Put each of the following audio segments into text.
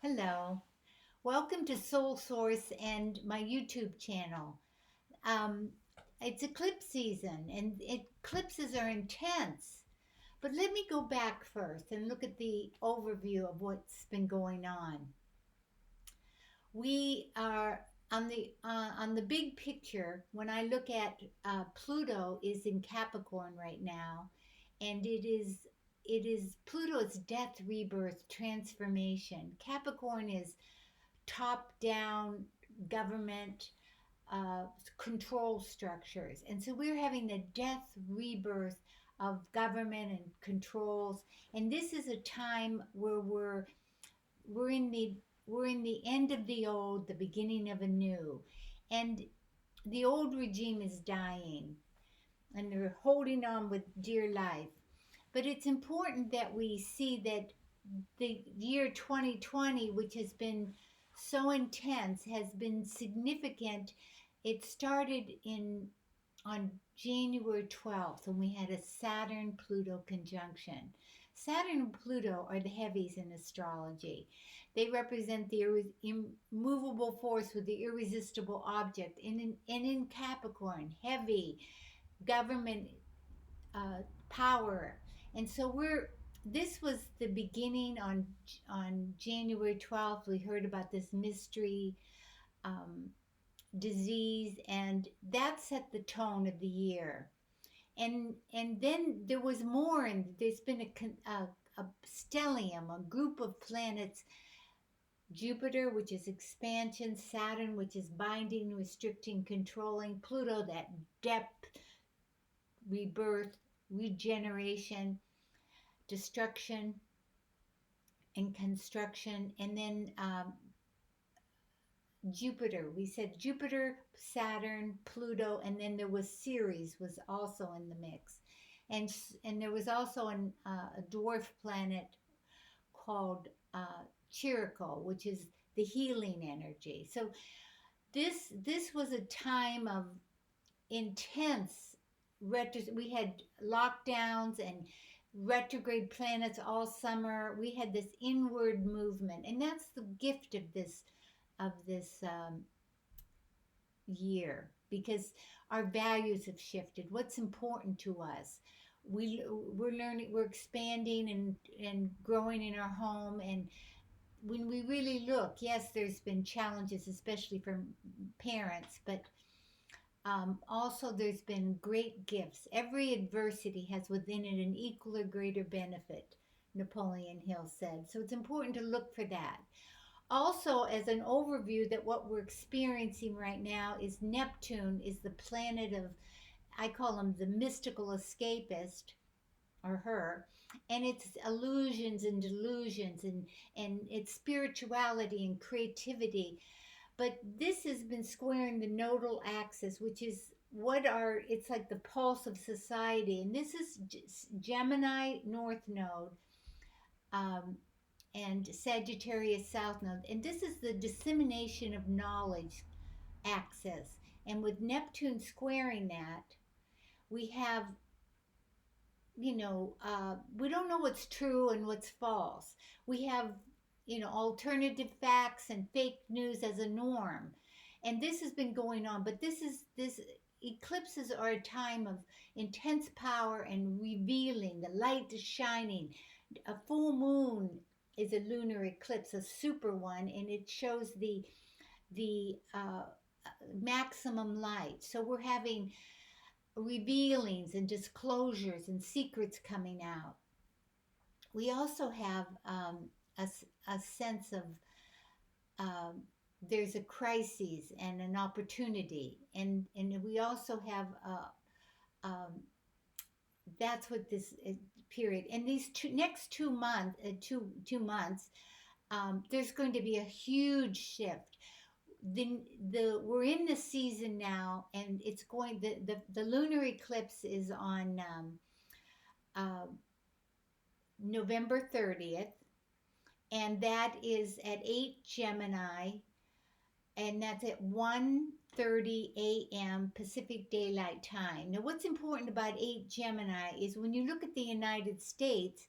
Hello. Welcome to Soul Source and my YouTube channel. Um, it's eclipse season and eclipses are intense. But let me go back first and look at the overview of what's been going on. We are on the big picture. When I look at Pluto is in Capricorn right now, and it is Pluto's death, rebirth, transformation. Capricorn is top down government uh, control structures. And so we're having the death rebirth of government and controls. And this is a time where we're in the we're in the end of the old, the beginning of a new. And the old regime is dying and they're holding on with dear life. But it's important that we see that the year 2020, which has been so intense, has been significant. It started in on January 12th when we had a Saturn Pluto conjunction. Saturn and Pluto are the heavies in astrology. They represent the immovable force with the irresistible object. And in Capricorn, heavy government power. And so this was the beginning on January 12th. We heard about this mystery um, disease, and that set the tone of the year. And then there was more, and there's been a stellium, a group of planets. Jupiter, which is expansion, Saturn, which is binding, restricting, controlling, Pluto, that depth, rebirth, regeneration, destruction, and construction. And then Jupiter, we said Jupiter, Saturn, Pluto, and then there was Ceres was also in the mix. And there was also a dwarf planet called Chirico, which is the healing energy. So this was a time of intense we had lockdowns and retrograde planets all summer. We had this inward movement, and that's the gift of this year, because our values have shifted. What's important to us? We're learning, we're expanding and growing in our home. And when we really look, yes, there's been challenges, especially for parents, but also, there's been great gifts. Every adversity has within it an equal or greater benefit, Napoleon Hill said. So it's important to look for that. Also, as an overview, that what we're experiencing right now is Neptune is the planet of, I call him the mystical escapist, or her, and it's illusions and delusions, and it's spirituality and creativity. But this has been squaring the nodal axis, which is it's like the pulse of society. And this is Gemini North Node, um, and Sagittarius South Node. And this is the dissemination of knowledge axis. And with Neptune squaring that, we have, we don't know what's true and what's false. We have, alternative facts and fake news as a norm. And this has been going on, but this eclipses are a time of intense power and revealing. The light is shining. A full moon is a lunar eclipse, a super one, and it shows the maximum light. So we're having revealings and disclosures and secrets coming out. We also have a sense of um, there's a crisis and an opportunity, and we also have that's what this period, and these next 2 months, 2 months, there's going to be a huge shift. The We're in the season now, and it's going the lunar eclipse is on uh, November 30th, and that is at 8 Gemini, and that's at 1:30 a.m. Pacific Daylight Time. Now, what's important about 8 Gemini is when you look at the United States,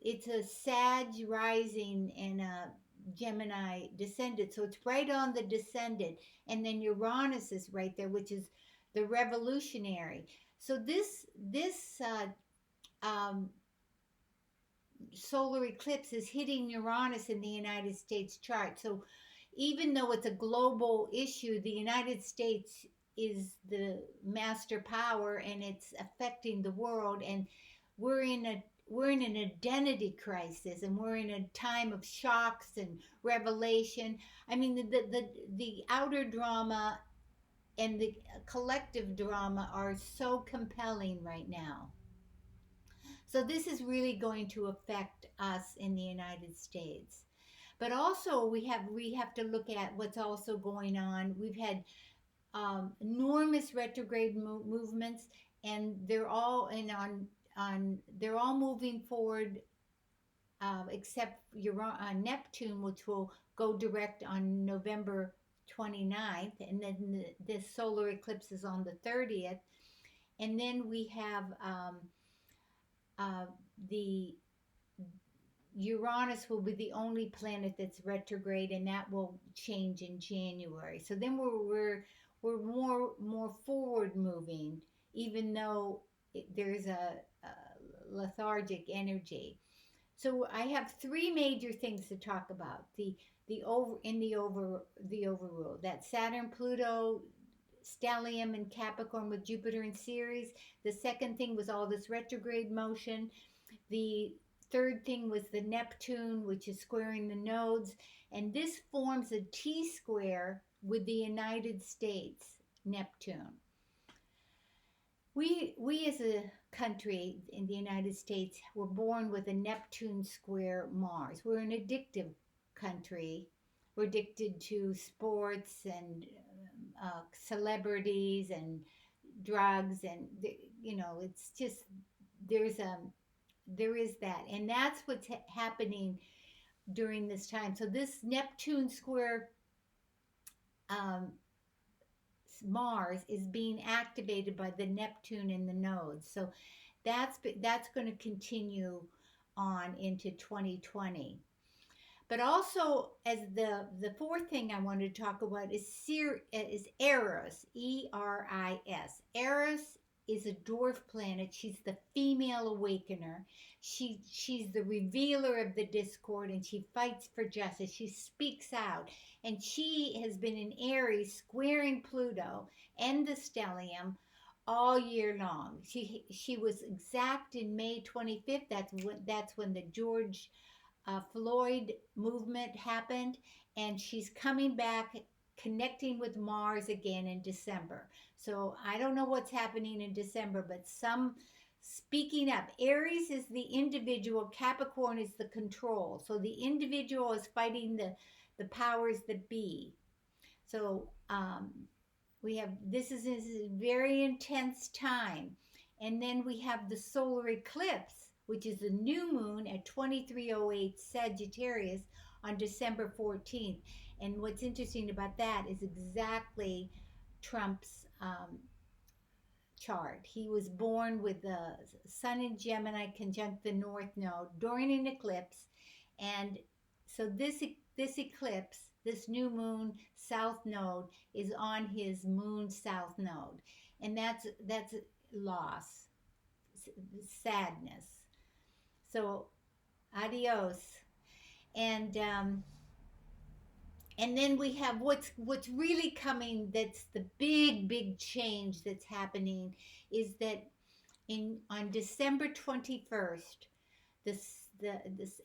it's a Sag rising and a Gemini descendant. So it's right on the descendant. And then Uranus is right there, which is the revolutionary. So this um, solar eclipse is hitting Uranus in the United States chart. So even though it's a global issue, the United States is the master power and it's affecting the world, and we're in an identity crisis, and we're in a time of shocks and revelation. I mean, the outer drama and the collective drama are so compelling right now. So this is really going to affect us in the United States. But also we have to look at what's also going on. We've had enormous retrograde movements, and they're all in on they're all moving forward, except Neptune, which will go direct on November 29th, and then the solar eclipse is on the 30th. And then we have uh, the Uranus will be the only planet that's retrograde, and that will change in January. So then we're more forward moving, even though there's a lethargic energy. So I have three major things to talk about. The overrule, that Saturn Pluto stellium in Capricorn with Jupiter in Ceres. The second thing was all this retrograde motion. The third thing was the Neptune, which is squaring the nodes. And this forms a T square with the United States Neptune. We as a country in the United States were born with a Neptune square Mars. We're an addictive country. We're addicted to sports and celebrities and drugs, and it's just there's there is that, and that's what's happening during this time. So this Neptune square um, Mars is being activated by the Neptune in the nodes. So that's going to continue on into 2020. But also, as the fourth thing I wanted to talk about is Eris, Eris. Eris is a dwarf planet. She's the female awakener. She's the revealer of the discord, and she fights for justice. She speaks out, and she has been in Aries, squaring Pluto and the stellium all year long. She was exact in May 25th. That's when the George Floyd movement happened, and she's coming back, connecting with Mars again in December. So I don't know what's happening in December, but some speaking up. Aries is the individual, Capricorn is the control. So the individual is fighting the powers that be. So we have this is a very intense time. And then we have the solar eclipse, which is the new moon at 2308 Sagittarius on December 14th. And what's interesting about that is exactly Trump's chart. He was born with the Sun in Gemini conjunct the North Node during an eclipse, and so this eclipse, this new moon South Node, is on his moon South Node, and that's loss, sadness. So adios, and and then we have what's really coming. That's the big change that's happening, is that in on December 21st, this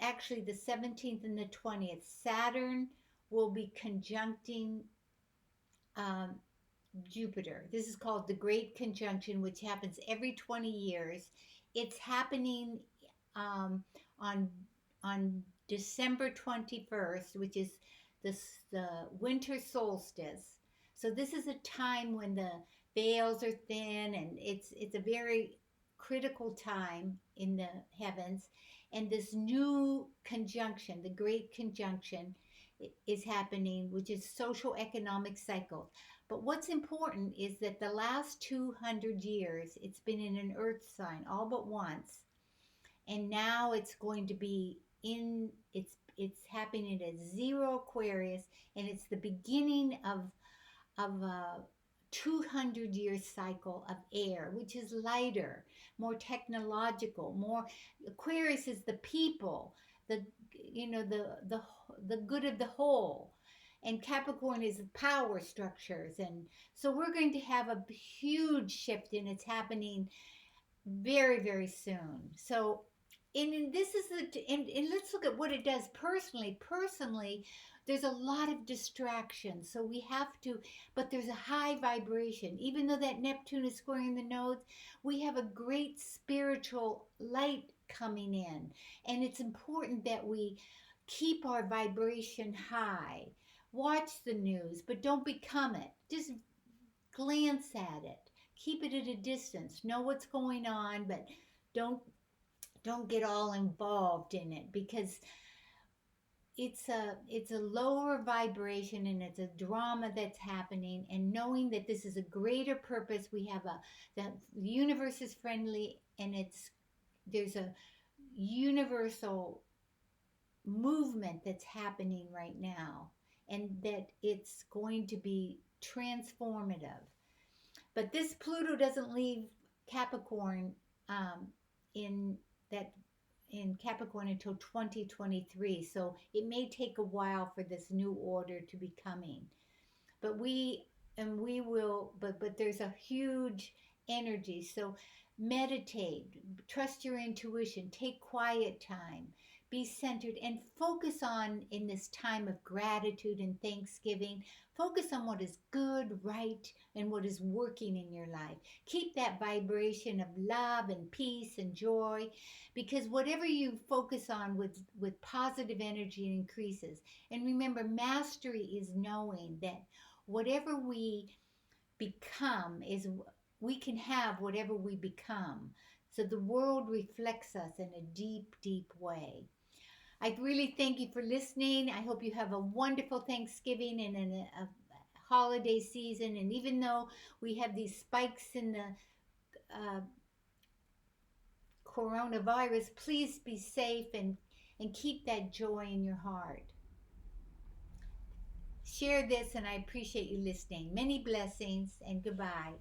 actually the 17th and the 20th, Saturn will be conjuncting um, Jupiter. This is called the Great Conjunction, which happens every 20 years. It's happening um, on on December 21st, which is the winter solstice. So this is a time when the veils are thin, and it's a very critical time in the heavens. And this new conjunction, the Great Conjunction, is happening, which is social economic cycle. But what's important is that the last 200 years, it's been in an earth sign all but once. And now it's going to be it's happening at 0 Aquarius, and it's the beginning of a 200-year cycle of air, which is lighter, more technological, more. Aquarius is the people, the the good of the whole, and Capricorn is power structures, and so we're going to have a huge shift, and it's happening very, very soon. So, and this is and let's look at what it does personally. Personally, there's a lot of distraction. So we have to, but there's a high vibration. Even though that Neptune is squaring the nodes, we have a great spiritual light coming in. And it's important that we keep our vibration high. Watch the news, but don't become it. Just glance at it. Keep it at a distance. Know what's going on, but don't don't get all involved in it, because it's a lower vibration, and it's a drama that's happening. And knowing that this is a greater purpose, we have a the universe is friendly, and there's a universal movement that's happening right now, and that it's going to be transformative. But this Pluto doesn't leave Capricorn, in that in Capricorn until 2023. So it may take a while for this new order to be coming. But we will, but there's a huge energy. So meditate, trust your intuition, take quiet time, be centered, and focus on, in this time of gratitude and thanksgiving, focus on what is good, right, and what is working in your life. Keep that vibration of love and peace and joy, because whatever you focus on with positive energy, it increases. And remember, mastery is knowing that whatever we become is, we can have whatever we become. So the world reflects us in a deep, deep way. I really thank you for listening. I hope you have a wonderful Thanksgiving and a holiday season. And even though we have these spikes in the uh, coronavirus, please be safe, and keep that joy in your heart. Share this, and I appreciate you listening. Many blessings, and goodbye.